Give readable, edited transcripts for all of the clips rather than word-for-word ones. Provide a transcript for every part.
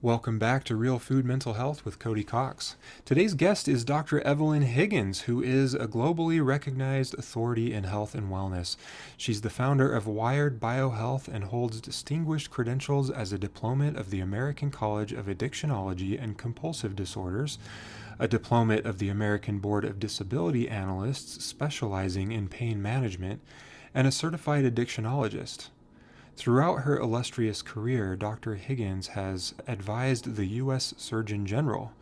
Welcome back to Real Food Mental Health with Cody Cox. Today's guest is Dr. Evelyn Higgins, who is a globally recognized authority in health and wellness. She's the founder of Wired BioHealth and holds distinguished credentials as a diplomate of the American College of Addictionology and Compulsive Disorders, a diplomate of the American Board of Disability Analysts specializing in pain management, and a certified addictionologist. Throughout her illustrious career, Dr. Higgins has advised the U.S. Surgeon General,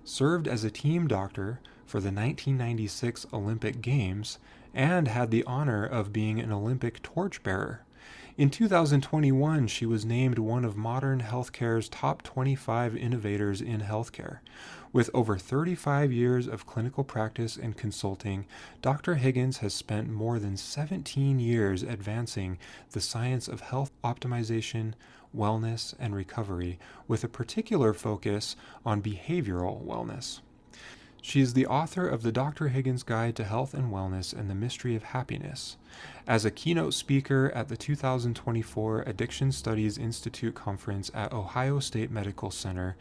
served as a team doctor for the 1996 Olympic Games, and had the honor of being an Olympic torchbearer. In 2021, she was named one of modern healthcare's top 25 innovators in healthcare. With over 35 years of clinical practice and consulting, Dr. Higgins has spent more than 17 years advancing the science of health optimization, wellness, and recovery, with a particular focus on behavioral wellness. She is the author of the Dr. Higgins Guide to Health and Wellness and the Mystery of Happiness. As a keynote speaker at the 2024 Addiction Studies Institute Conference at Ohio State Medical Center,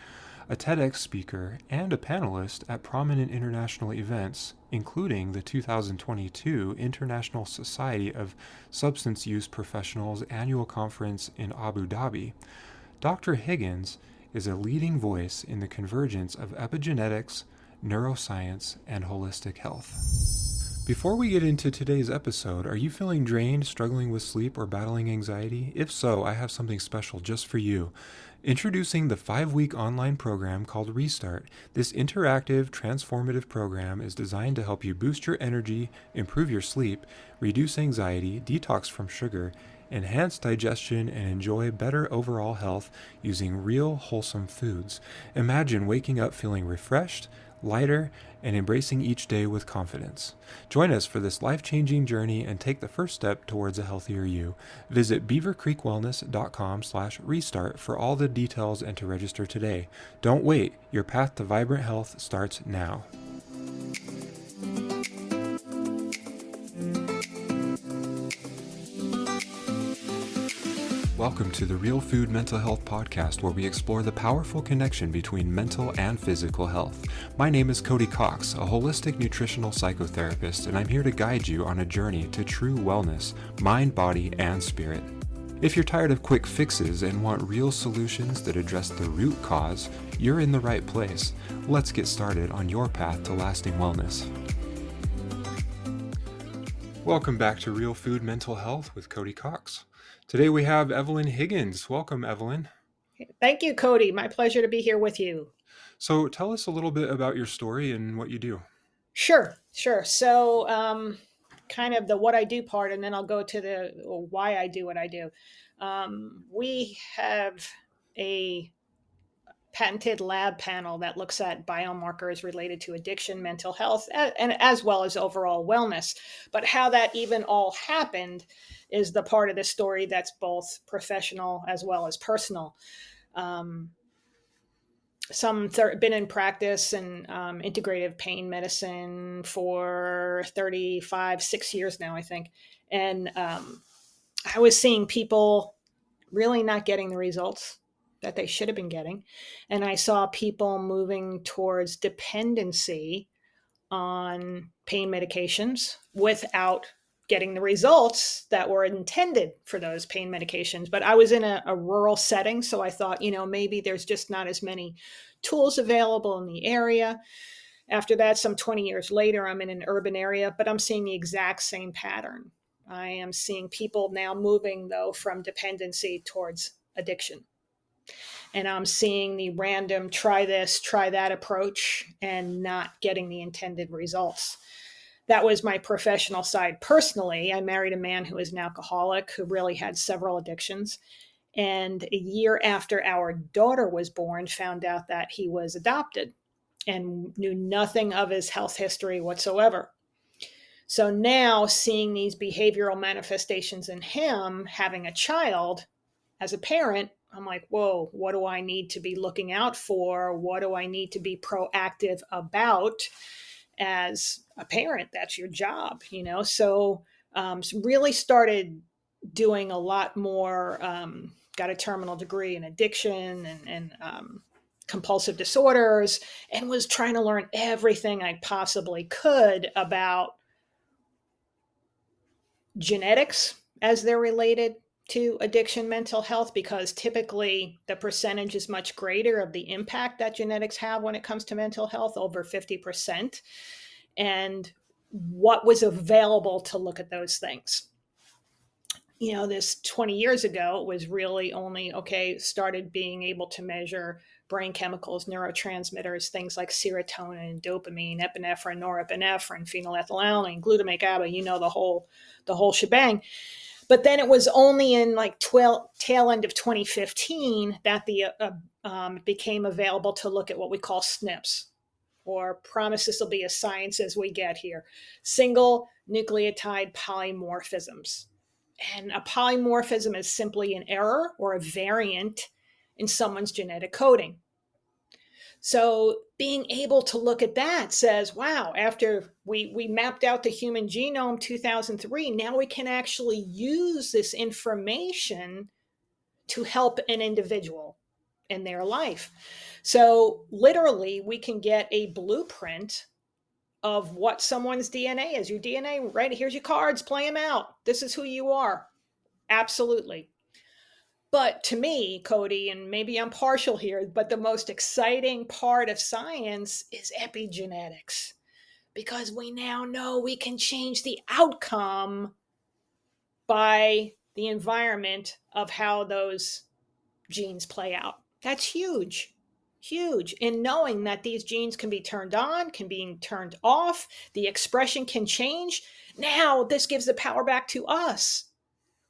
a TEDx speaker, and a panelist at prominent international events, including the 2022 International Society of Substance Use Professionals Annual Conference in Abu Dhabi, Dr. Higgins is a leading voice in the convergence of epigenetics, neuroscience, and holistic health. Before we get into today's episode, are you feeling drained, struggling with sleep, or battling anxiety? If so, I have something special just for you. Introducing the 5-week online program called Restart. This interactive, transformative program is designed to help you boost your energy, improve your sleep, reduce anxiety, detox from sugar, enhance digestion, and enjoy better overall health using real, wholesome foods. Imagine waking up feeling refreshed, lighter, and embracing each day with confidence. Join us for this life-changing journey and take the first step towards a healthier you. Visit beavercreekwellness.com/restart for all the details and to register today. Don't wait. Your path to vibrant health starts now. Welcome to the Real Food Mental Health Podcast, where we explore the powerful connection between mental and physical health. My name is Cody Cox, a holistic nutritional psychotherapist, and I'm here to guide you on a journey to true wellness, mind, body, and spirit. If you're tired of quick fixes and want real solutions that address the root cause, you're in the right place. Let's get started on your path to lasting wellness. Welcome back to Real Food Mental Health with Cody Cox. Today we have Evelyn Higgins. Welcome, Evelyn. Thank you, Cody. My pleasure to be here with you. So tell us a little bit about your story and what you do. Sure. So, kind of the what I do part, and then I'll go to the why I do what I do. We have a patented lab panel that looks at biomarkers related to addiction, mental health, and as well as overall wellness. But how that even all happened is the part of the story that's both professional as well as personal. Been in practice in integrative pain medicine for 6 years now, I think. And I was seeing people really not getting the results that they should have been getting. And I saw people moving towards dependency on pain medications without getting the results that were intended for those pain medications. But I was in a rural setting, so I thought, maybe there's just not as many tools available in the area. After that, some 20 years later, I'm in an urban area, but I'm seeing the exact same pattern. I am seeing people now moving, though, from dependency towards addiction. And I'm seeing the random try this, try that approach and not getting the intended results. That was my professional side. Personally, I married a man who is an alcoholic who really had several addictions. And a year after our daughter was born, found out that he was adopted and knew nothing of his health history whatsoever. So now seeing these behavioral manifestations in him, having a child as a parent, I'm like, whoa, what do I need to be looking out for? What do I need to be proactive about as a parent? That's your job, So really started doing a lot more, got a terminal degree in addiction and compulsive disorders, and was trying to learn everything I possibly could about genetics as they're related to addiction mental health, because typically the percentage is much greater of the impact that genetics have when it comes to mental health, over 50%, and what was available to look at those things. This 20 years ago was really only, okay, started being able to measure brain chemicals, neurotransmitters, things like serotonin, dopamine, epinephrine, norepinephrine, phenylethylamine, glutamate GABA, the whole shebang. But then it was only in like tail end of 2015 that became available to look at what we call SNPs, or promise this will be as science as we get here, single nucleotide polymorphisms. And a polymorphism is simply an error or a variant in someone's genetic coding. So being able to look at that says, wow, after we mapped out the human genome 2003, now we can actually use this information to help an individual in their life. So literally, we can get a blueprint of what someone's DNA is. Your DNA, right? Here's your cards, play them out. This is who you are. Absolutely. But to me, Cody, and maybe I'm partial here, but the most exciting part of science is epigenetics, because we now know we can change the outcome by the environment of how those genes play out. That's huge. Huge. And knowing that these genes can be turned on, can be turned off, the expression can change. Now, this gives the power back to us,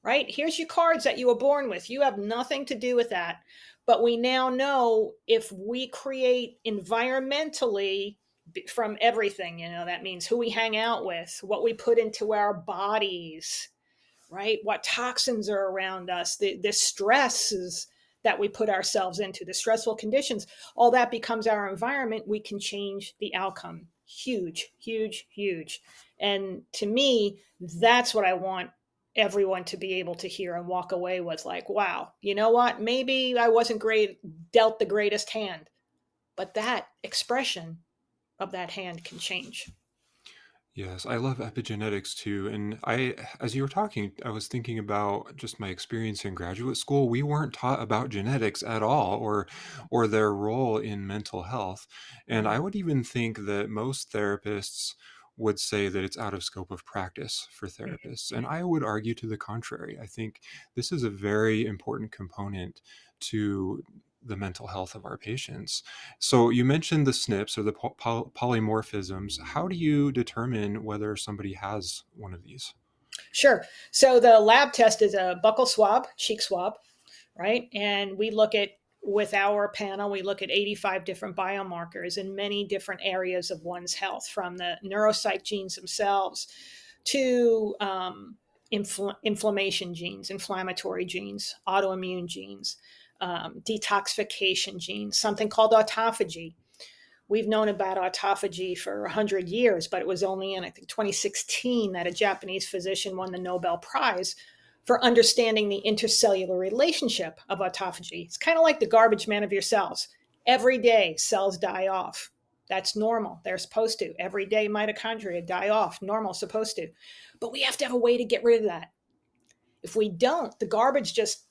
right? Here's your cards that you were born with. You have nothing to do with that. But we now know if we create environmentally from everything, that means who we hang out with, what we put into our bodies, right? What toxins are around us, the stresses that we put ourselves into, the stressful conditions, all that becomes our environment. We can change the outcome. Huge, huge, huge. And to me, that's what I want everyone to be able to hear and walk away with, like, wow, you know what? Maybe I wasn't dealt the greatest hand, but that expression of that hand can change. Yes, I love epigenetics too. And as you were talking, I was thinking about just my experience in graduate school. We weren't taught about genetics at all, or their role in mental health. And I would even think that most therapists would say that it's out of scope of practice for therapists. And I would argue to the contrary. I think this is a very important component to the mental health of our patients. So you mentioned the SNPs, or the polymorphisms. How do you determine whether somebody has one of these? Sure. So the lab test is a buccal swab, cheek swab, right? And with our panel, we look at 85 different biomarkers in many different areas of one's health, from the neuropsych genes themselves to inflammation genes, inflammatory genes, autoimmune genes, detoxification genes, something called autophagy. We've known about autophagy for 100 years, but it was only in, I think, 2016 that a Japanese physician won the Nobel Prize for understanding the intercellular relationship of autophagy. It's kind of like the garbage man of your cells. Every day, cells die off. That's normal. They're supposed to. Every day, mitochondria die off. Normal, supposed to. But we have to have a way to get rid of that. If we don't, the garbage just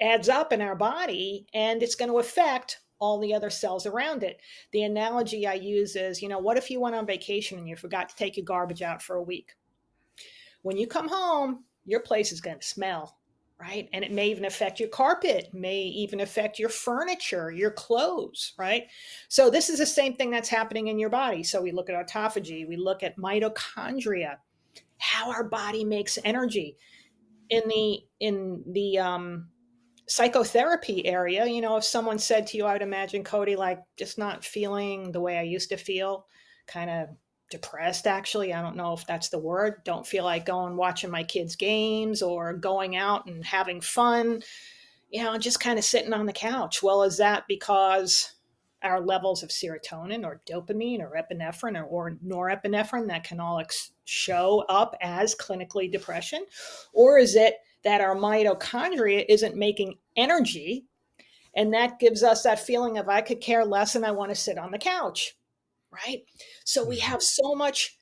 adds up in our body, and it's going to affect all the other cells around it. The analogy I use is, what if you went on vacation and you forgot to take your garbage out for a week? When you come home, your place is going to smell, right? And it may even affect your carpet, may even affect your furniture, your clothes, right? So this is the same thing that's happening in your body. So we look at autophagy, we look at mitochondria, how our body makes energy. In the psychotherapy area, if someone said to you, I would imagine, Cody, like, just not feeling the way I used to feel, kind of depressed, actually. I don't know if that's the word. Don't feel like going watching my kids' games or going out and having fun, just kind of sitting on the couch. Well, is that because our levels of serotonin or dopamine or epinephrine or norepinephrine that can all show up as clinically depression? Or is it that our mitochondria isn't making energy, And that gives us that feeling of I could care less and I want to sit on the couch, right? So we Mhm. have so much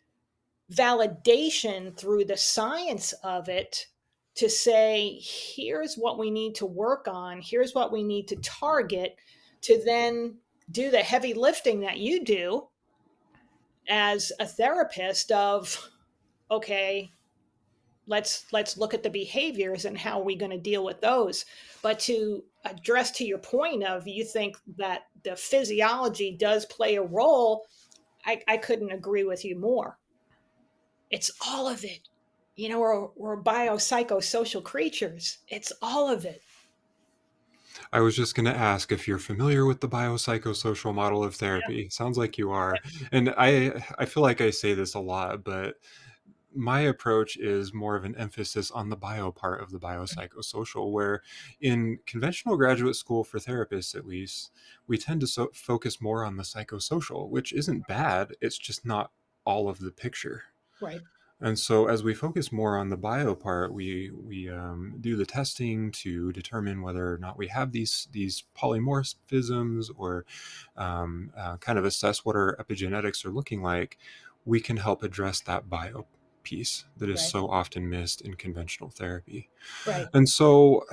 validation through the science of it to say, here's what we need to work on, here's what we need to target to then do the heavy lifting that you do as a therapist of, okay, let's look at the behaviors and how are we going to deal with those. But to address to your point of you think that the physiology does play a role, I couldn't agree with you more. It's all of it. We're biopsychosocial creatures. It's all of it. I was just going to ask if you're familiar with the biopsychosocial model of Yeah. therapy. Sounds like you are. And I feel like I say this a lot, but my approach is more of an emphasis on the bio part of the biopsychosocial, where in conventional graduate school for therapists, at least, we tend to focus more on the psychosocial, which isn't bad. It's just not all of the picture. Right. And so, as we focus more on the bio part, we do the testing to determine whether or not we have these polymorphisms, or kind of assess what our epigenetics are looking like. We can help address that bio piece that is Right. so often missed in conventional therapy. Right. And so,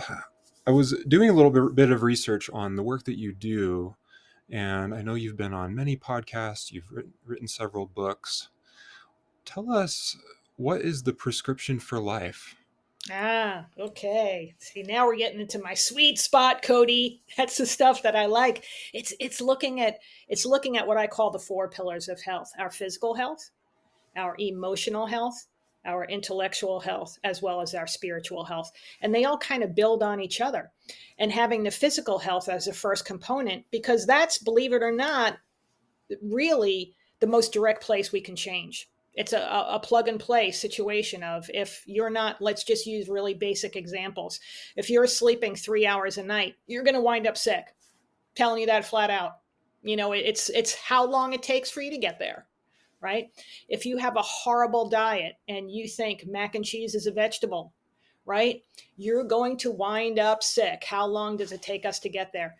I was doing a little bit of research on the work that you do, and I know you've been on many podcasts. You've written several books. Tell us, what is the prescription for life? Okay. See, now we're getting into my sweet spot, Cody. That's the stuff that I like. It's looking at what I call the four pillars of health: our physical health, our emotional health, our intellectual health, as well as our spiritual health. And they all kind of build on each other. And having the physical health as the first component, because that's, believe it or not, really the most direct place we can change. It's a plug and play situation of, if you're not, let's just use really basic examples. If you're sleeping 3 hours a night, you're going to wind up sick. Telling you that flat out. It's how long it takes for you to get there, right? If you have a horrible diet and you think mac and cheese is a vegetable, right? You're going to wind up sick. How long does it take us to get there?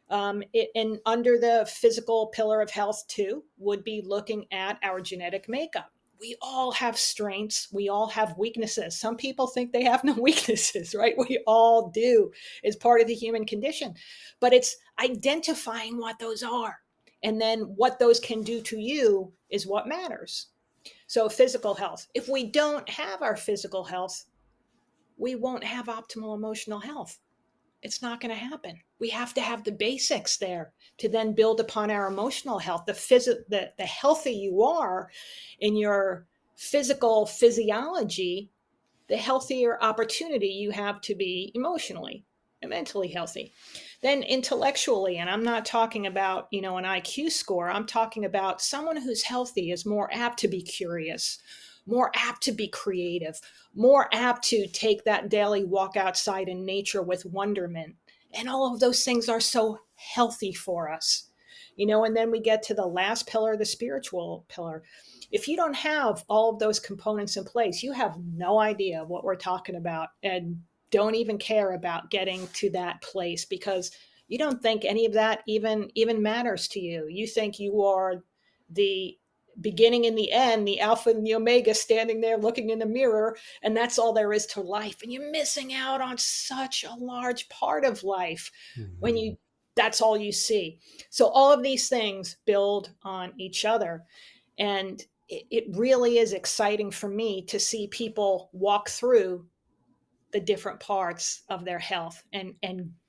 And under the physical pillar of health, too, would be looking at our genetic makeup. We all have strengths. We all have weaknesses. Some people think they have no weaknesses, right? We all do. It's part of the human condition. But it's identifying what those are. And then what those can do to you is what matters. So, physical health. If we don't have our physical health, we won't have optimal emotional health. It's not going to happen. We have to have the basics there to then build upon our emotional health. The healthier you are in your physical physiology, the healthier opportunity you have to be emotionally and mentally healthy. Then intellectually, and I'm not talking about, an IQ score, I'm talking about someone who's healthy is more apt to be curious, more apt to be creative, more apt to take that daily walk outside in nature with wonderment. And all of those things are so healthy for us. And then we get to the last pillar, the spiritual pillar. If you don't have all of those components in place, you have no idea what we're talking about, and don't even care about getting to that place, because you don't think any of that even matters to you. You think you are the beginning and the end, the alpha and the omega, standing there looking in the mirror, and that's all there is to life. And you're missing out on such a large part of life when Mhm. you that's all you see. So all of these things build on each other. And it really is exciting for me to see people walk through the different parts of their health and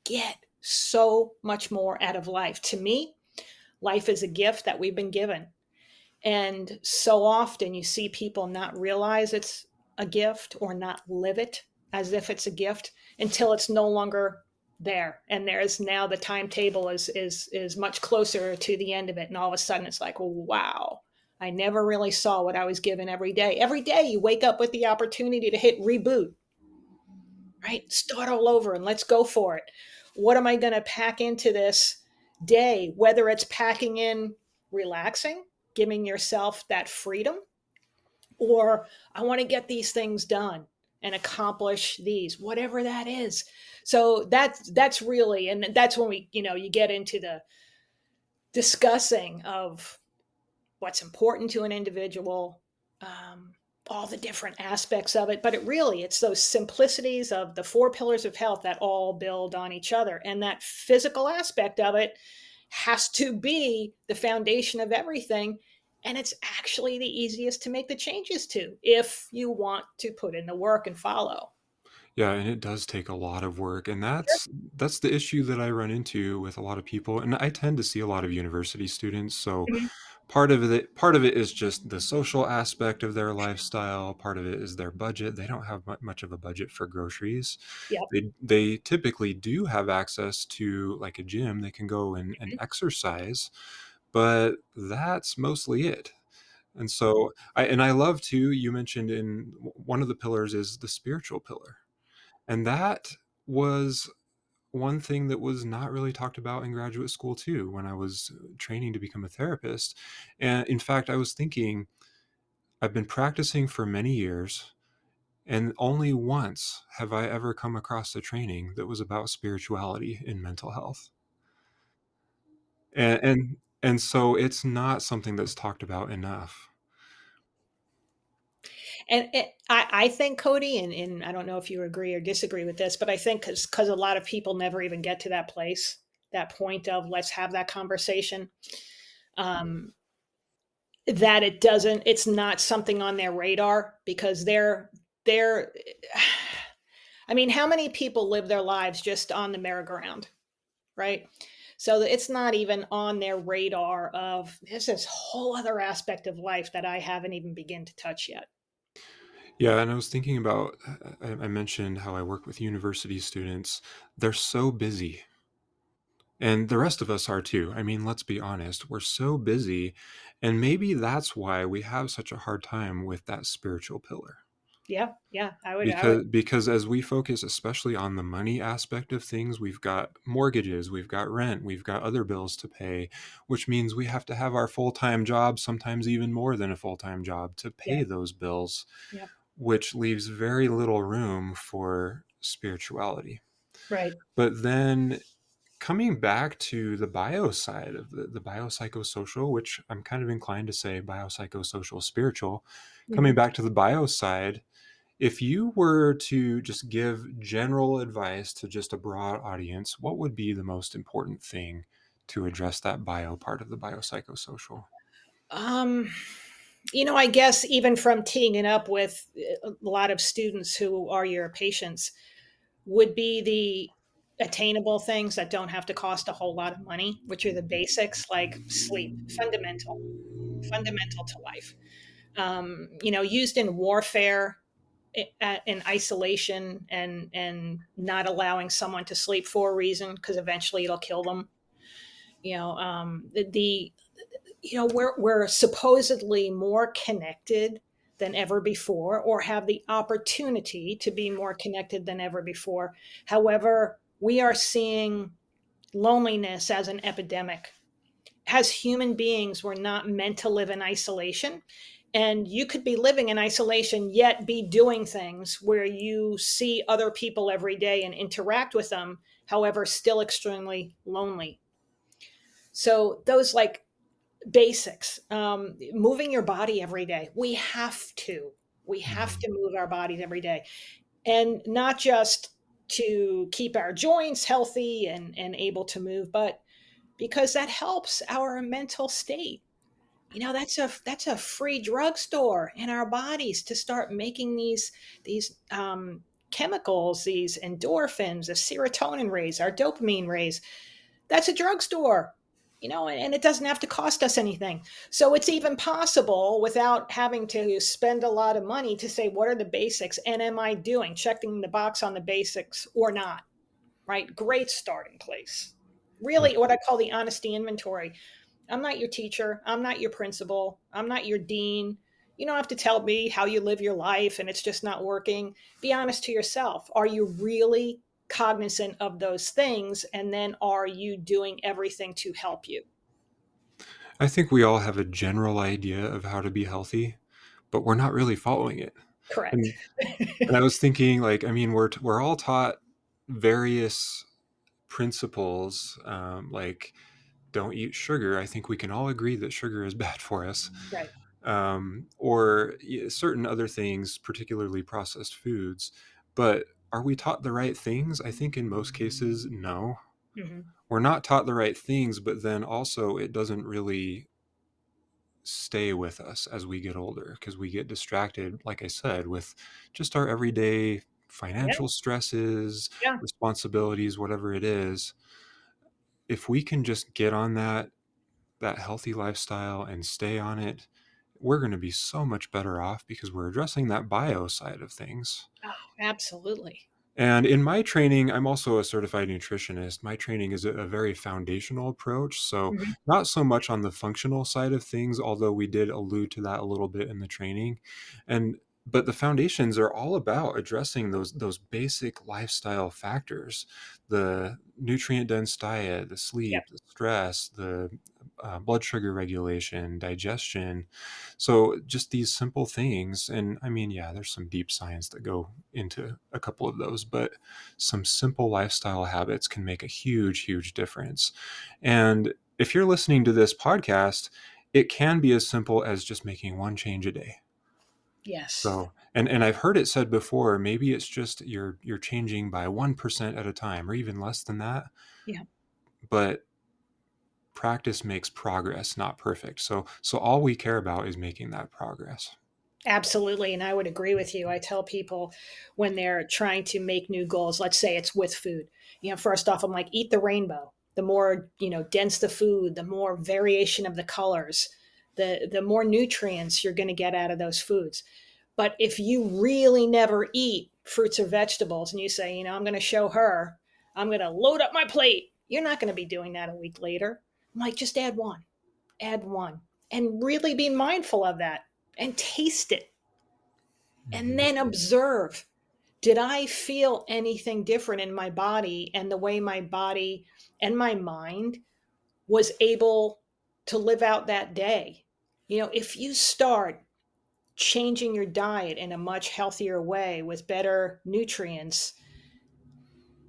get so much more out of life. To me, life is a gift that we've been given. And so often you see people not realize it's a gift or not live it as if it's a gift until it's no longer there. And there's now the timetable is much closer to the end of it. And all of a sudden it's like, wow, I never really saw what I was given every day. Every day you wake up with the opportunity to hit reboot, right? Start all over and let's go for it. What am I going to pack into this day? Whether it's packing in relaxing, giving yourself that freedom, or I want to get these things done and accomplish these, whatever that is. So that's really, and that's when we, you get into the discussing of what's important to an individual, um, all the different aspects of it. But it's those simplicities of the four pillars of health that all build on each other. And that physical aspect of it has to be the foundation of everything. And it's actually the easiest to make the changes to if you want to put in the work and follow. Yeah, and it does take a lot of work, and Sure. that's the issue that I run into with a lot of people, and I tend to see a lot of university students, so Mhm. part of it is just the social aspect of their lifestyle, part of it is their budget. They don't have much of a budget for groceries. Yep. They typically do have access to, like, a gym. They can go and Mhm. exercise, but that's mostly it. And so I love too, you mentioned in one of the pillars is the spiritual pillar. And that was one thing that was not really talked about in graduate school too when I was training to become a therapist. And in fact, I was thinking, I've been practicing for many years, and only once have I ever come across a training that was about spirituality in mental health. And so it's not something that's talked about enough. And I think, Cody, and I don't know if you agree or disagree with this, but I think because a lot of people never even get to that place, that point of let's have that conversation, um, that it's not something on their radar because they're, I mean, how many people live their lives just on the merry-go-round, right? So it's not even on their radar of there's this whole other aspect of life that I haven't even begun to touch yet. Yeah, and I was thinking about, I mentioned how I work with university students. They're so busy. And the rest of us are too. I mean, let's be honest, we're so busy. And maybe that's why we have such a hard time with that spiritual pillar. Yeah, yeah, I would. Because as we focus especially on the money aspect of things, we've got mortgages, we've got rent, we've got other bills to pay, which means we have to have our full-time job, sometimes even more than a full-time job to Yeah, pay those bills, yeah, which leaves very little room for spirituality. right. But then coming back to the bio side of the biopsychosocial, which I'm kind of inclined to say biopsychosocial spiritual, coming Mhm. back to the bio side, if you were to just give general advice to just a broad audience, what would be the most important thing to address that bio part of the biopsychosocial? Um, I guess even from teeing it up with a lot of students who are your patients would be the attainable things that don't have to cost a whole lot of money, which are the basics like sleep, fundamental to life. Used in warfare, in isolation, and not allowing someone to sleep for a reason because eventually it'll kill them. We're supposedly more connected than ever before, or have the opportunity to be more connected than ever before. However, we are seeing loneliness as an epidemic. As human beings, we're not meant to live in isolation. And you could be living in isolation, yet be doing things where you see other people every day and interact with them, however, still extremely lonely. So, those like basics, moving your body every day. We have to Mhm. move our bodies every day, and not just to keep our joints healthy and able to move, but because that helps our mental state. That's a free drugstore in our bodies to start making these chemicals, these endorphins, the serotonin rays, our dopamine rays. That's a drugstore, and it doesn't have to cost us anything. So it's even possible without having to spend a lot of money to say, what are the basics? And am I doing checking the box on the basics or not? Right? Great starting place. Yeah. Really, what I call the honesty inventory. I'm not your teacher. I'm not your principal. I'm not your dean. You don't have to tell me how you live your life and it's just not working. Be honest to yourself. Are you really cognizant of those things? And then are you doing everything to help you? I think we all have a general idea of how to be healthy, but we're not really following it. Correct. And I was thinking, like, I mean, we're all taught various principles, like don't eat sugar. I think we can all agree that sugar is bad for us. Right. Or certain other things, particularly processed foods. But are we taught the right things? I think in most cases, no. Hmm. We're not taught the right things, but then also it doesn't really stay with us as we get older because we get distracted, like I said, with just our everyday Yeah. financial stresses, Yeah. responsibilities, whatever it is. If we can just get on that healthy lifestyle and stay on it, we're going to be so much better off because we're addressing that bio side of things. Oh, absolutely. And in my training, I'm also a certified nutritionist. My training is a very foundational approach. So, Hmm. not so much on the functional side of things, although we did allude to that a little bit in the training. And but the foundations are all about addressing those basic lifestyle factors, the nutrient dense diet, the Yep. sleep, the stress, the blood sugar regulation, digestion. So just these simple things. And I mean, yeah, there's some deep science that go into a couple of those, but some simple lifestyle habits can make a huge, huge difference. And if you're listening to this podcast, it can be as simple as just making one change a day. Yes. So, and I've heard it said before, maybe it's just you're changing by 1% at a time or even less than that, Yeah. but practice makes progress, not perfect. So all we care about is making that progress. Absolutely. And I would agree with you. I tell people when they're trying to make new goals, let's say it's with food, first off, I'm like, eat the rainbow. The more, dense the food, the more variation of the colors, the more nutrients you're going to get out of those foods. But if you really never eat fruits or vegetables and you say, I'm going to show her, I'm going to load up my plate, you're not going to be doing that a week later. I'm like, just add one, and really be mindful of that and taste it and Mhm. then observe. Did I feel anything different in my body and the way my body and my mind was able to live out that day? If you start changing your diet in a much healthier way with better nutrients,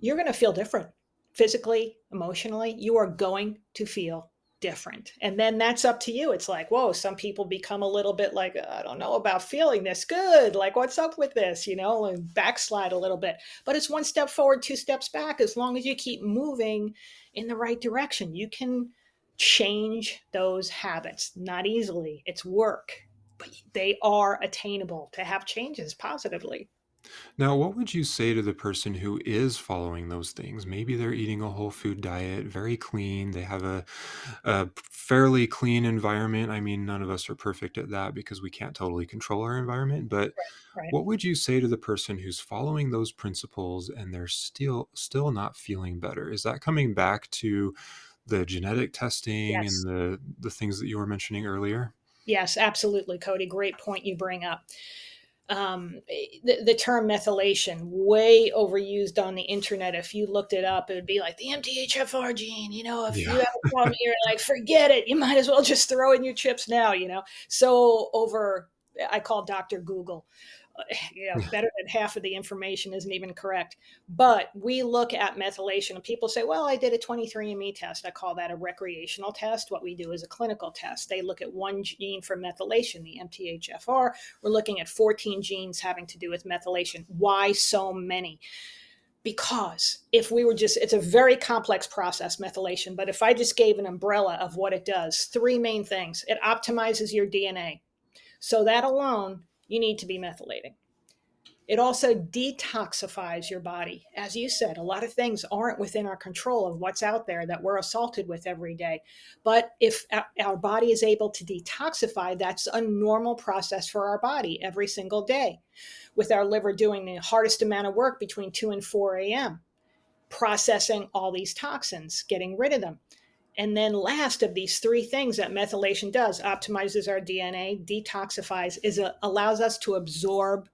you're going to feel different physically, emotionally. You are going to feel different. And then that's up to you. It's like, whoa, some people become a little bit like, I don't know about feeling this good. Like, what's up with this, and backslide a little bit. But it's one step forward, two steps back. As long as you keep moving in the right direction, you can change those habits. Not easily, it's work, but they are attainable to have changes positively. Now, what would you say to the person who is following those things? Maybe they're eating a whole food diet, very clean. They have a fairly clean environment. I mean, none of us are perfect at that because we can't totally control our environment. But Right. what would you say to the person who's following those principles and they're still not feeling better? Is that coming back to the genetic testing and Yes. the things that you were mentioning earlier? Yes, absolutely, Cody. Great point you bring up. The term methylation, way overused on the internet. If you looked it up, it would be like the MTHFR gene. If you Yeah. have a problem, you're like, forget it. You might as well just throw in your chips now. So I call Dr. Google. Better than half of the information isn't even correct. But we look at methylation, and people say, well, I did a 23andMe test. I call that a recreational test. What we do is a clinical test. They look at one gene for methylation, the MTHFR. We're looking at 14 genes having to do with methylation. Why so many? Because if we were it's a very complex process, methylation, but if I just gave an umbrella of what it does, three main things: it optimizes your DNA. So that alone, you need to be methylating. It also detoxifies your body. As you said, a lot of things aren't within our control of what's out there that we're assaulted with every day. But if our body is able to detoxify, that's a normal process for our body every single day, with our liver doing the hardest amount of work between 2 and 4 a.m., processing all these toxins, getting rid of them. And then last of these three things that methylation does, optimizes our DNA, detoxifies, allows us to absorb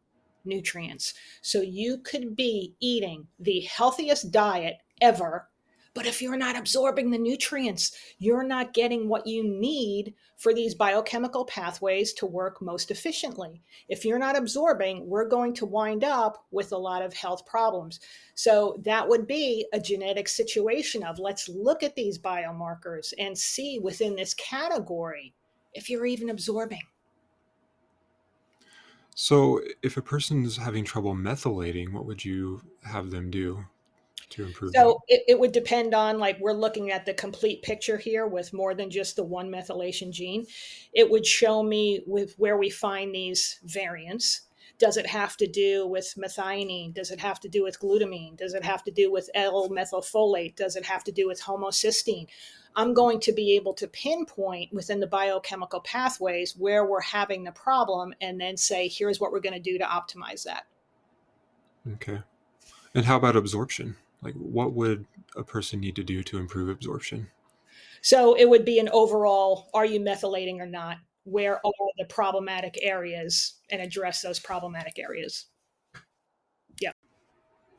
nutrients. So you could be eating the healthiest diet ever, But if you're not absorbing the nutrients, you're not getting what you need for these biochemical pathways to work most efficiently. If you're not absorbing, we're going to wind up with a lot of health problems. So that would be a genetic situation of let's look at these biomarkers and see within this category if you're even absorbing. So, if a person is having trouble methylating, what would you have them do to improve that? So it would depend on, like, we're looking at the complete picture here with more than just the one methylation gene. It would show me with where we find these variants. Does it have to do with methionine? Does it have to do with glutamine? Does it have to do with L-methylfolate? Does it have to do with homocysteine? I'm going to be able to pinpoint within the biochemical pathways where we're having the problem and then say, here's what we're going to do to optimize that. Okay. And how about absorption? Like, what would a person need to do to improve absorption? So it would be an overall, are you methylating or not? Where are the problematic areas and address those problematic areas? Yeah,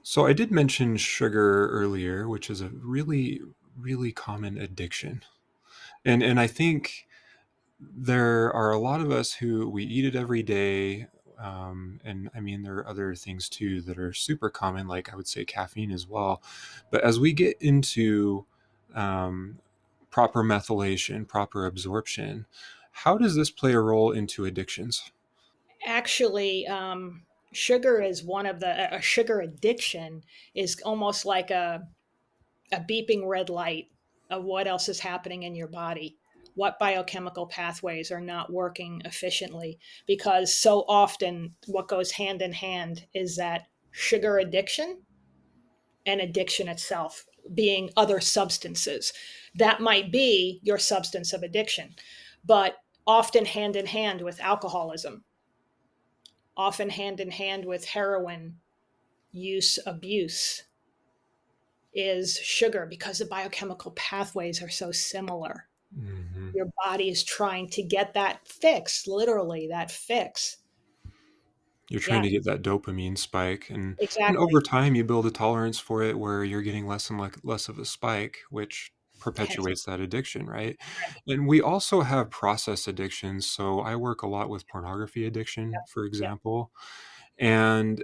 So, I did mention sugar earlier, which is a really, really common addiction. And I think there are a lot of us who we eat it every day. And I mean, there are other things too that are super common, like I would say caffeine as well. But as we get into um, proper methylation, proper absorption, how does this play a role into addictions? actually, sugar is one of a sugar addiction is almost like a beeping red light of what else is happening in your body. What biochemical pathways are not working efficiently? Because so often, what goes hand in hand is that sugar addiction and addiction itself being other substances. That might be your substance of addiction, but often hand in hand with alcoholism, often hand in hand with heroin use abuse is sugar because the biochemical pathways are so similar. Hmm. Your body is trying to get that fix, literally, that fix. You're Yeah, trying to get that dopamine spike, and exactly. over time, you build a tolerance for it where you're getting less and less of a spike, which Hence, perpetuates that addiction, right? right. And we also have process addictions. So I work a lot with pornography addiction, for Yeah, example. And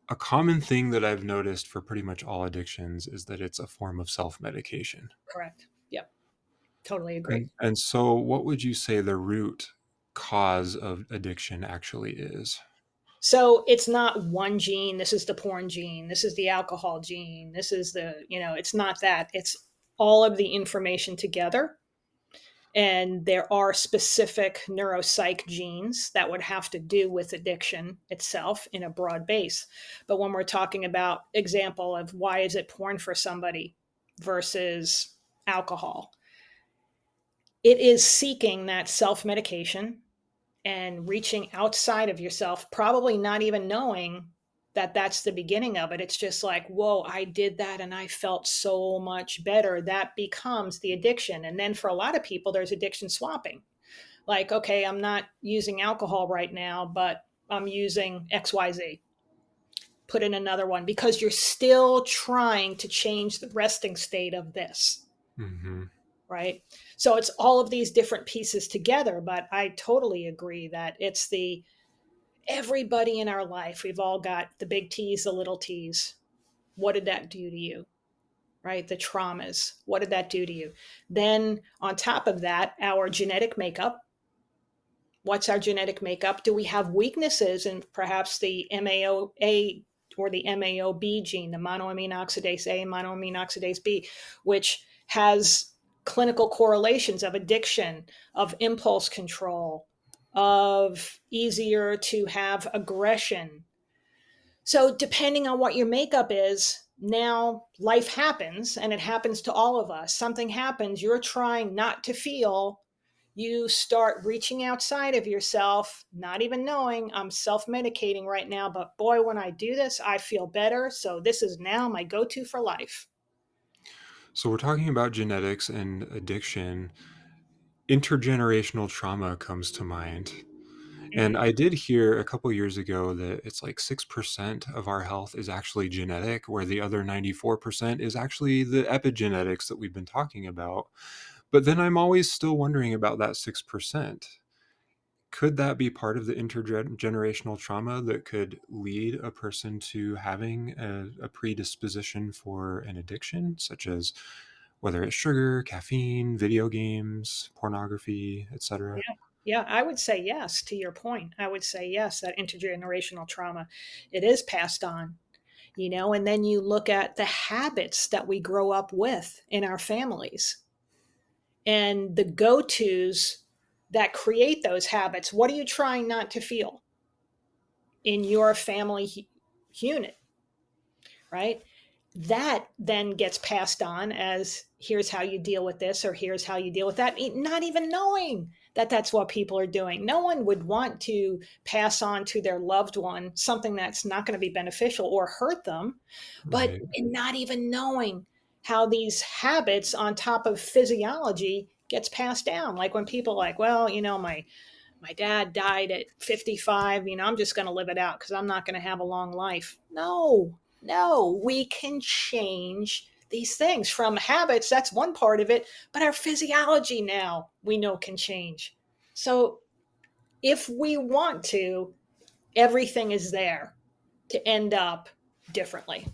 a common thing that I've noticed for pretty much all addictions is that it's a form of self medication. correct. Yep, totally agree. And so, what would you say the root cause of addiction actually is? So it's not one gene. This is the porn gene. This is the alcohol gene. This is it's not that. It's all of the information together. And there are specific neuropsych genes that would have to do with addiction itself in a broad base. But when we're talking about example of why is it porn for somebody versus alcohol, it is seeking that self medication and reaching outside of yourself, probably not even knowing that that's the beginning of it. It's just like, whoa, I did that and I felt so much better. That becomes the addiction. And then for a lot of people, there's addiction swapping. Like, okay, I'm not using alcohol right now, but I'm using XYZ. Put in another one because you're still trying to change the resting state of this, Hmm. right? So it's all of these different pieces together. But I totally agree that it's the everybody in our life, we've all got the big T's, the little T's. What did that do to you? Right? The traumas. What did that do to you? Then, on top of that, our genetic makeup. What's our genetic makeup? Do we have weaknesses in perhaps the MAOA or the MAOB gene, the monoamine oxidase A and monoamine oxidase B, which has clinical correlations of addiction, of impulse control, of easier to have aggression. So, depending on what your makeup is, now life happens and it happens to all of us. Something happens, you're trying not to feel. You start reaching outside of yourself, not even knowing I'm self medicating right now. But boy, when I do this, I feel better. So, this is now my go to for life. So, we're talking about genetics and addiction. Intergenerational trauma comes to mind. And Hmm. I did hear a couple years ago that it's like 6% of our health is actually genetic, where the other 94% is actually the epigenetics that we've been talking about. But then I'm always still wondering about that 6%. Could that be part of the intergenerational trauma that could lead a person to having a predisposition for an addiction, such as whether it's sugar, caffeine, video games, pornography, etc.? Yeah. Yeah, I would say yes to your point. I would say yes, that intergenerational trauma, it is passed on, and then you look at the habits that we grow up with in our families and the go-tos that create those habits. What are you trying not to feel in your family unit, right? That then gets passed on as here's how you deal with this or here's how you deal with that, not even knowing that that's what people are doing. No one would want to pass on to their loved one something that's not going to be beneficial or hurt them, but Right. in not even knowing how these habits on top of physiology gets passed down. Like when people are like, well, my dad died at 55, I'm just going to live it out because I'm not going to have a long life. No, no, we can change these things from habits. That's one part of it, but our physiology now we know can change. So if we want to, everything is there to end up differently.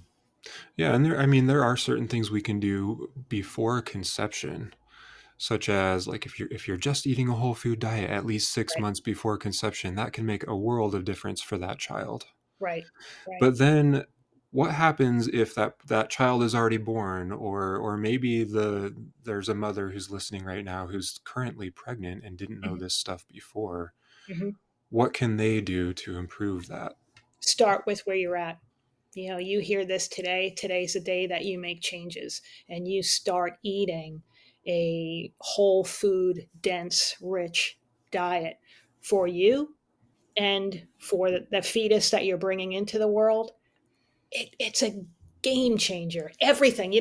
Yeah, and I mean, there are certain things we can do before conception, such as like if you're just eating a whole food diet at least six Right, months before conception, that can make a world of difference for that child. right, right. But then what happens if that child is already born, or maybe there's a mother who's listening right now who's currently pregnant and didn't know Mhm, this stuff before? mhm. What can they do to improve that? Start with where you're at. You hear this today. Today's the day that you make changes and you start eating a whole food, dense, rich diet for you and for the fetus that you're bringing into the world. It's a game changer. Everything.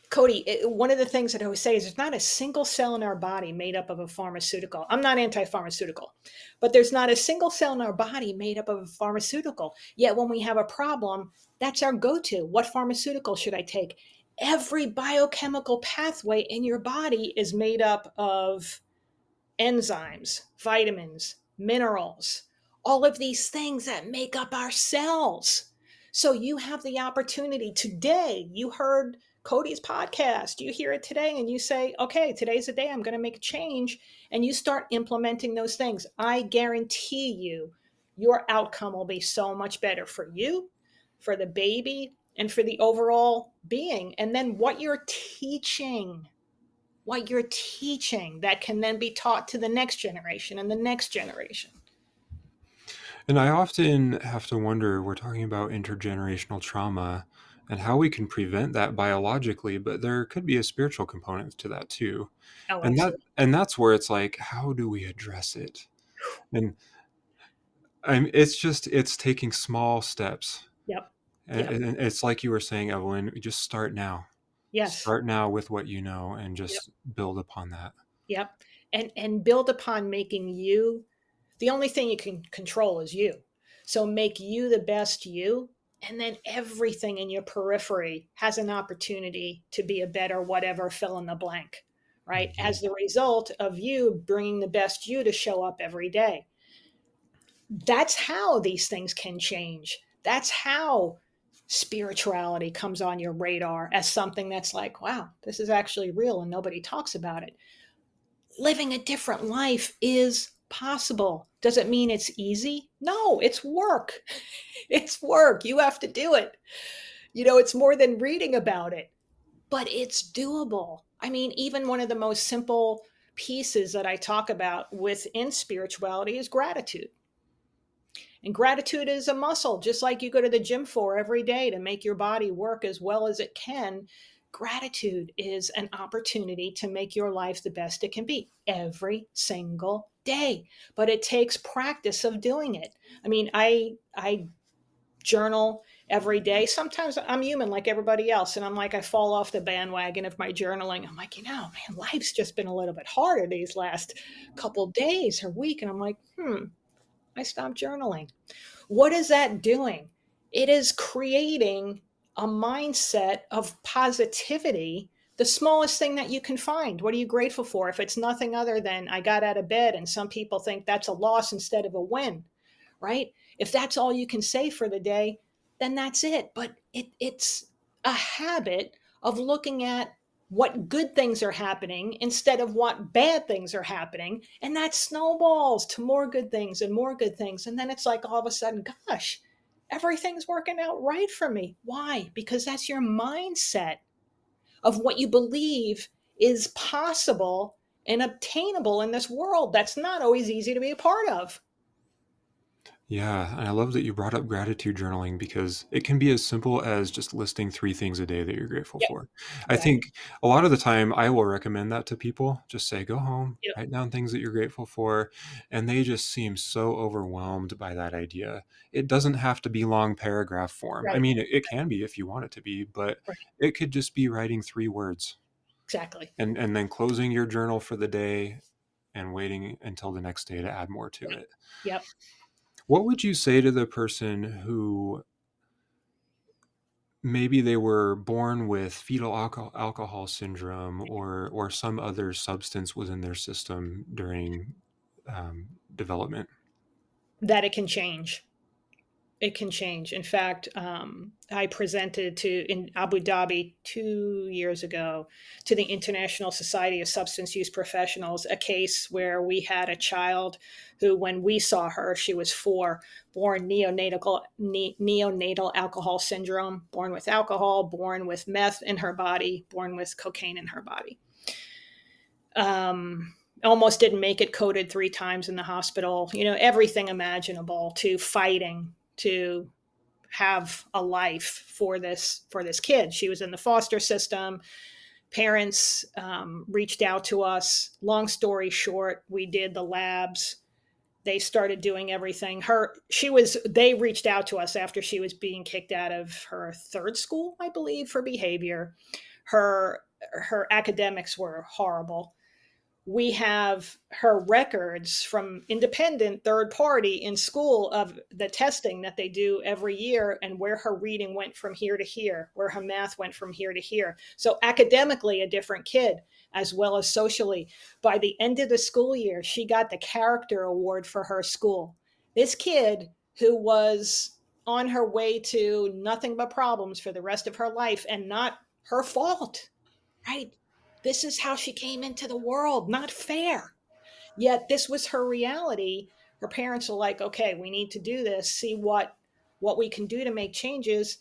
Cody, one of the things that I always say is there's not a single cell in our body made up of a pharmaceutical. I'm not anti pharmaceutical, but there's not a single cell in our body made up of a pharmaceutical. Yet when we have a problem, that's our go to. What pharmaceutical should I take? Every biochemical pathway in your body is made up of enzymes, vitamins, minerals, all of these things that make up our cells. So you have the opportunity today. You heard Cody's podcast, you hear it today, and you say, okay, today's the day I'm going to make a change. And you start implementing those things. I guarantee you, your outcome will be so much better for you, for the baby, and for the overall being. And then what you're teaching that can then be taught to the next generation and the next generation. And I often have to wonder, we're talking about intergenerational trauma and how we can prevent that biologically, but there could be a spiritual component to that too. Oh, And absolutely. that's where it's like, how do we address it? And it's taking small steps. Yep. And Yep. it's like you were saying, Evelyn, just start now. Yes. Start now with what you know and Yep. just build upon that. Yep. And build upon making you the only thing you can control is you. So make you the best you, and then everything in your periphery has an opportunity to be a better whatever fill in the blank, right? Mhm. As the result of you bringing the best you to show up every day. That's how these things can change. That's how spirituality comes on your radar as something that's like, wow, this is actually real and nobody talks about it. Living a different life is possible. Does it mean it's easy? No, it's work. It's work. You have to do it. It's more than reading about it, but it's doable. I mean, even one of the most simple pieces that I talk about within spirituality is gratitude. And gratitude is a muscle, just like you go to the gym for every day to make your body work as well as it can. Gratitude is an opportunity to make your life the best it can be every single day. But it takes practice of doing it. I mean, I journal every day. Sometimes I'm human like everybody else. And I'm like, I fall off the bandwagon of my journaling. I'm like, man, life's just been a little bit harder these last couple days or week. And I'm like, I stopped journaling. What is that doing? It is creating a mindset of positivity, the smallest thing that you can find. What are you grateful for? If it's nothing other than I got out of bed, and some people think that's a loss instead of a win, right? If that's all you can say for the day, then that's it. But it's a habit of looking at what good things are happening instead of what bad things are happening. And that snowballs to more good things and more good things. And then it's like all of a sudden, gosh, everything's working out right for me. Why? Because that's your mindset of what you believe is possible and obtainable in this world that's not always easy to be a part of. Yeah, and I love that you brought up gratitude journaling because it can be as simple as just listing 3 things a day that you're grateful Yeah, for. I exactly. think a lot of the time I will recommend that to people. Just say, "Go home, Yep. write down things that you're grateful for," and they just seem so overwhelmed by that idea. It doesn't have to be long paragraph form. I Right. mean, it can be if you want it to be, but Right. it could just be writing 3 words Exactly. and then closing your journal for the day and waiting until the next day to add more to Yep. it. Yep. What would you say to the person who maybe they were born with fetal alcohol syndrome or some other substance was in their system during development? That it can change. It can change. In fact, I presented to in Abu Dhabi 2 years ago to the International Society of Substance Use Professionals a case where we had a child who, when we saw her, she was 4, born neonatal alcohol syndrome, born with alcohol, born with meth in her body, born with cocaine in her body. Almost didn't make it, coded 3 times in the hospital, everything imaginable, to fighting to have a life for this kid. She was in the foster system. Parents reached out to us. Long story short, we did the labs. They started doing everything. They reached out to us after she was being kicked out of her 3rd school, I believe, for behavior. Her academics were horrible. We have her records from independent third party in school of the testing that they do every year, and where her reading went from here to here, where her math went from here to here. So academically a different kid, as well as socially. By the end of the school year, she got the character award for her school. This kid, who was on her way to nothing but problems for the rest of her life, and not her fault, right? This is how she came into the world. Not fair. Yet this was her reality. Her parents are like, okay, we need to do this, see what we can do to make changes.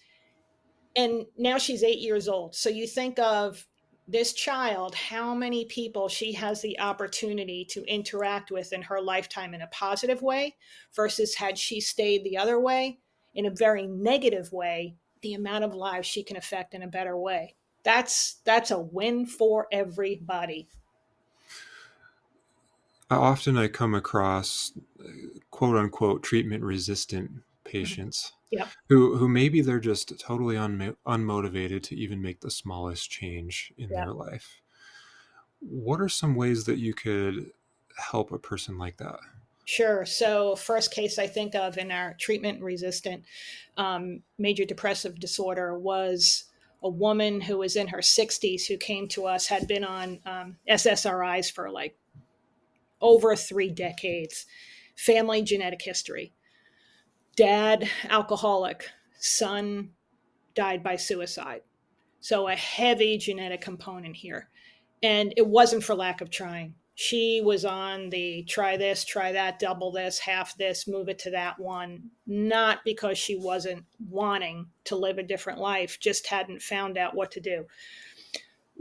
And now she's 8 years old. So you think of this child, how many people she has the opportunity to interact with in her lifetime in a positive way, versus had she stayed the other way in a very negative way, the amount of lives she can affect in a better way. That's a win for everybody. Often I come across quote unquote treatment resistant Mhm. patients Yep. who maybe they're just totally unmotivated to even make the smallest change in Yep. their life. What are some ways that you could help a person like that? Sure. So, first case I think of in our treatment resistant major depressive disorder was a woman who was in her 60s who came to us, had been on SSRIs for like over 3 decades, family genetic history. Dad, alcoholic, son died by suicide. So, a heavy genetic component here. And it wasn't for lack of trying. She was on the try this, try that, double this, half this, move it to that one, not because she wasn't wanting to live a different life, just hadn't found out what to do.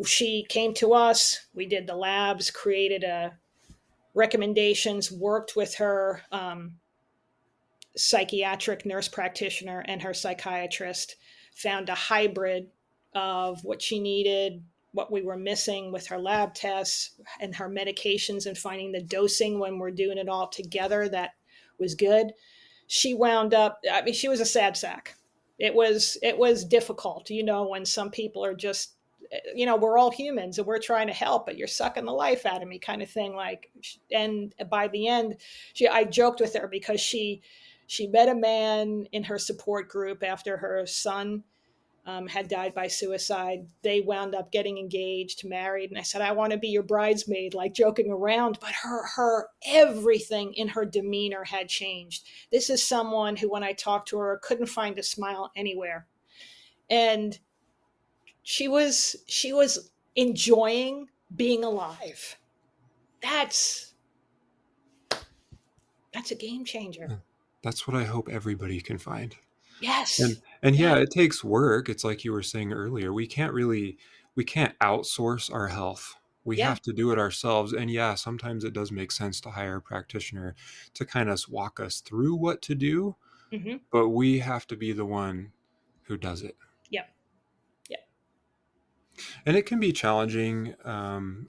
She came to us, we did the labs, created a recommendations, worked with her psychiatric nurse practitioner and her psychiatrist, found a hybrid of what she needed, what we were missing with her lab tests and her medications, and finding the dosing when we're doing it all together that was good. She wound up, I mean, she was a sad sack. It was difficult, when some people are just we're all humans and we're trying to help, but you're sucking the life out of me, kind of thing. Like, and by the end, I joked with her because she met a man in her support group after her son had died by suicide. They wound up getting engaged, married, and I said, I want to be your bridesmaid, like joking around. But her everything in her demeanor had changed. This is someone who, when I talked to her, couldn't find a smile anywhere, and she was enjoying being alive. That's that's a game changer. That's what I hope everybody can find. Yes. And Yeah. yeah, it takes work. It's like you were saying earlier. We can't outsource our health. We Yeah. have to do it ourselves. And yeah, sometimes it does make sense to hire a practitioner to kind of walk us through what to do, Mm-hmm. but we have to be the one who does it. Yep. Yep. And it can be challenging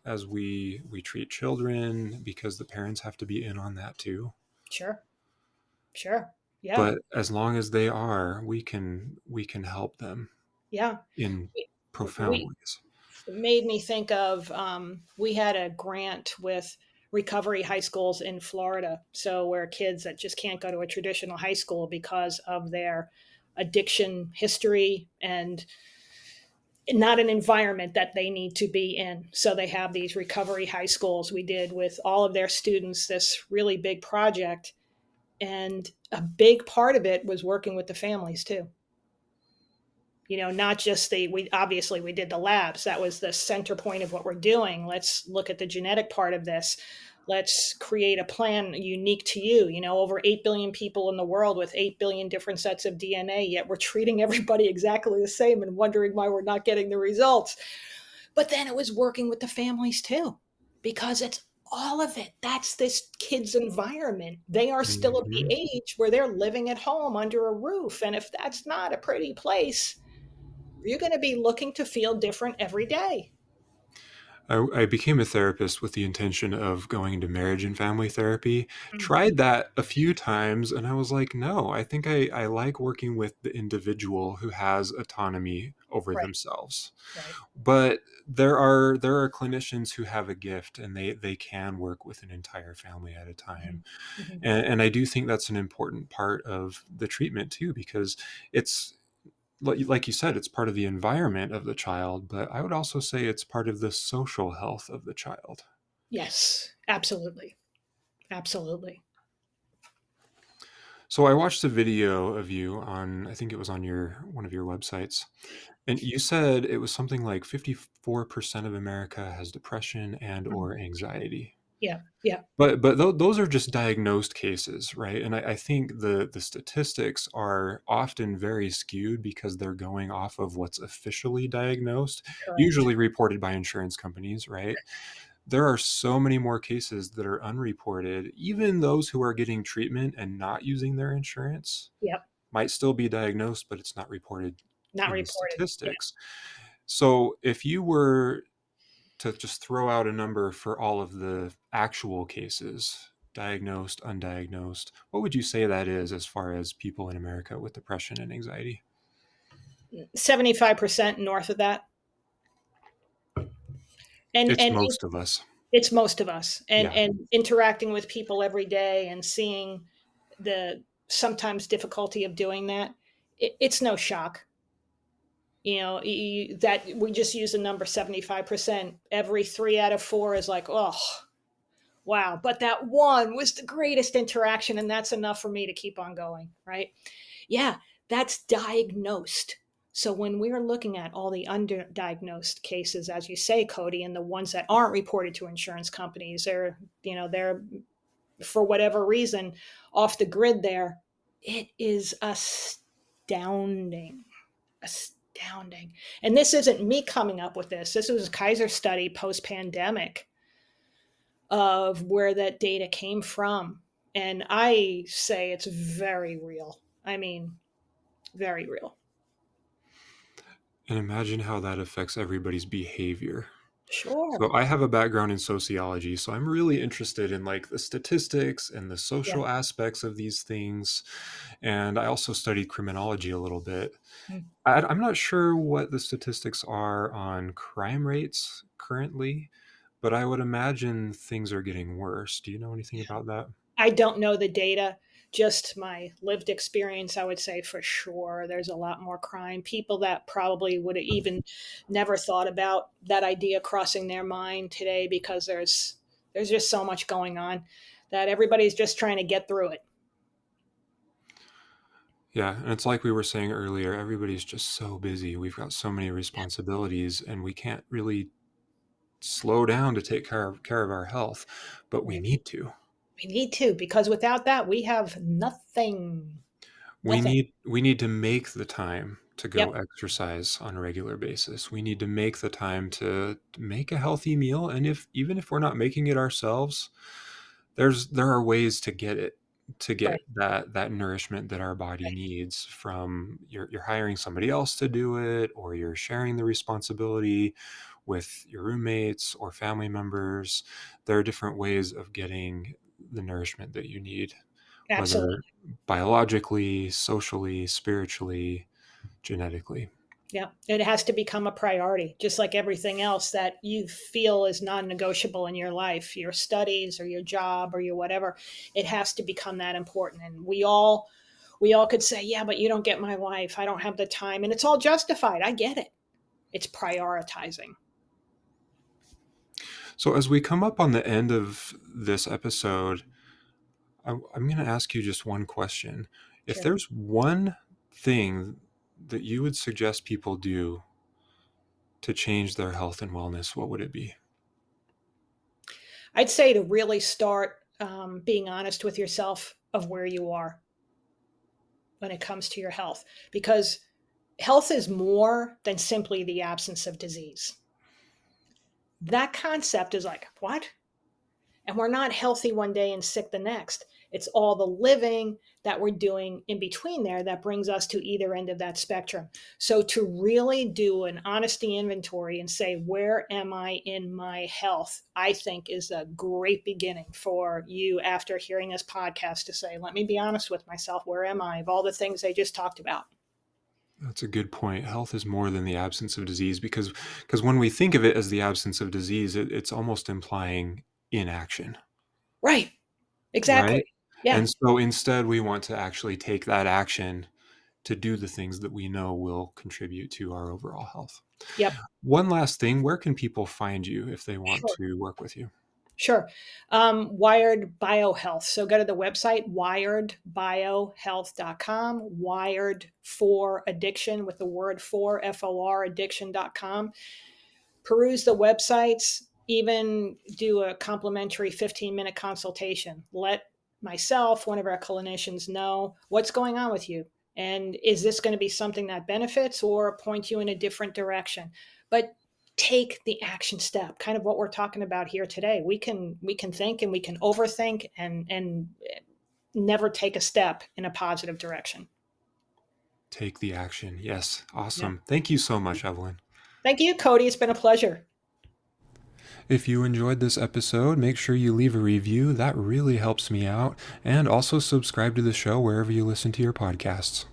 as we treat children because the parents have to be in on that too. Sure. Sure. Yeah. But as long as they are, we can help them Yeah. in profound We ways. made me think of we had a grant with recovery high schools in Florida. So where kids that just can't go to a traditional high school because of their addiction history and not an environment that they need to be in. So they have these recovery high schools. We did with all of their students this really big project. And a big part of it was working with the families too. Not just we obviously we did the labs. That was the center point of what we're doing. Let's look at the genetic part of this. Let's create a plan unique to you. Over 8 billion people in the world with 8 billion different sets of DNA, yet we're treating everybody exactly the same and wondering why we're not getting the results. But then it was working with the families too, because it's all of it. That's this kid's environment. They are still at the Mhm. age where they're living at home under a roof. And if that's not a pretty place, you're going to be looking to feel different every day. I became a therapist with the intention of going into marriage and family therapy. Mhm. Tried that a few times, and I was like, no, I think I like working with the individual who has autonomy over Right, themselves. right. But there are clinicians who have a gift, and they can work with an entire family at a time. Mhm. Mhm. And I do think that's an important part of the treatment too, because it's like you said, it's part of the environment of the child, but I would also say it's part of the social health of the child. Yes, absolutely. Absolutely. So I watched a video of you on, I think it was on your one of your websites, and you said it was something like 54% of America has depression and Mhm. or anxiety. Yeah, yeah, But those are just diagnosed cases, right? And I think the statistics are often very skewed because they're going off of what's officially diagnosed, correct. usually reported by insurance companies, right? There are so many more cases that are unreported. Even those who are getting treatment and not using their insurance Yep, might still be diagnosed, but it's not reported not in the reported. Yeah. statistics. So if you were to just throw out a number for all of the actual cases, diagnosed, undiagnosed, what would you say that is as far as people in America with depression and anxiety? 75% north of that. And It's and most of us. it's most of us. And Yeah. and interacting with people every day and seeing the sometimes difficulty of doing that, it's no shock. That we just use the number 75%. Every 3 out of 4 is like, oh, wow. But that one was the greatest interaction, and that's enough for me to keep on going, right? Yeah, that's diagnosed. So when we're looking at all the underdiagnosed cases, as you say, Cody, and the ones that aren't reported to insurance companies, they're for whatever reason off the grid there. It is astounding. Astounding. And this isn't me coming up with this. This was a Kaiser study post pandemic of where that data came from. And I say it's very real. I mean, very real. And imagine how that affects everybody's behavior. Sure. So I have a background in sociology, so I'm really interested in like the statistics and the Yeah. social aspects of these things. And I also studied criminology a little bit. Mm. I'm not sure what the statistics are on crime rates currently, but I would imagine things are getting worse. Do you know anything about that? I don't know the data, just my lived experience. I would say for sure there's a lot more crime. People that probably would have even never thought about that idea crossing their mind today because there's just so much going on that everybody's just trying to get through it. Yeah, and it's like we were saying earlier, everybody's just so busy. We've got so many responsibilities, and we can't really slow down to take care of our health, but we Right. need to. We need to, because without that, we have nothing. Nothing. We need to make the time to go Yep. exercise on a regular basis. We need to make the time to make a healthy meal, and if even if we're not making it ourselves, there are ways to get it, to Right. get that nourishment that our body Right. needs from you're hiring somebody else to do it, or you're sharing the responsibility with your roommates or family members. There are different ways of getting the nourishment that you need, Absolutely. whether biologically, socially, spiritually, genetically. Yeah, it has to become a priority, just like everything else that you feel is non-negotiable in your life, your studies or your job or your whatever. It has to become that important. And we all could say, yeah, but you don't get my life. I don't have the time. And it's all justified. I get it. It's prioritizing. So as we come up on the end of this episode, I'm going to ask you just one question. If Sure. there's one thing that you would suggest people do to change their health and wellness, what would it be? I'd say to really start being honest with yourself of where you are when it comes to your health, because health is more than simply the absence of disease. That concept is like, what? And we're not healthy one day and sick the next. It's all the living that we're doing in between there that brings us to either end of that spectrum. So to really do an honesty inventory and say, where am I in my health? I think is a great beginning for you after hearing this podcast to say, let me be honest with myself. Where am I of all the things I just talked about? That's a good point. Health is more than the absence of disease because when we think of it as the absence of disease, it's almost implying inaction, Right. Exactly. right? Yeah. And so instead, we want to actually take that action to do the things that we know will contribute to our overall health. Yep. One last thing, where can people find you if they want Sure. to work with you? Sure. Wired Biohealth. So go to the website, wiredbiohealth.com, wired for addiction with the word for, FOR, addiction.com. Peruse the websites, even do a complimentary 15-minute consultation. Let myself, one of our clinicians, know what's going on with you. And is this going to be something that benefits or point you in a different direction? But take the action step, kind of what we're talking about here today. We can think and we can overthink and never take a step in a positive direction. Take the action. Yes. Yeah. Awesome. Thank you so much, Evelyn. Thank you, Cody. It's been a pleasure. If you enjoyed this episode, make sure you leave a review. That really helps me out. And also subscribe to the show wherever you listen to your podcasts.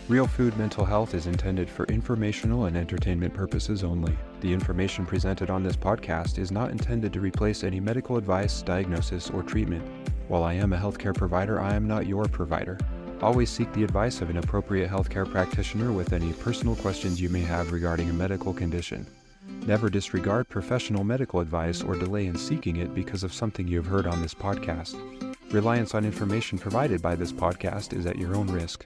Real Food Mental Health is intended for informational and entertainment purposes only. The information presented on this podcast is not intended to replace any medical advice, diagnosis, or treatment. While I am a healthcare provider, I am not your provider. Always seek the advice of an appropriate healthcare practitioner with any personal questions you may have regarding a medical condition. Never disregard professional medical advice or delay in seeking it because of something you have heard on this podcast. Reliance on information provided by this podcast is at your own risk.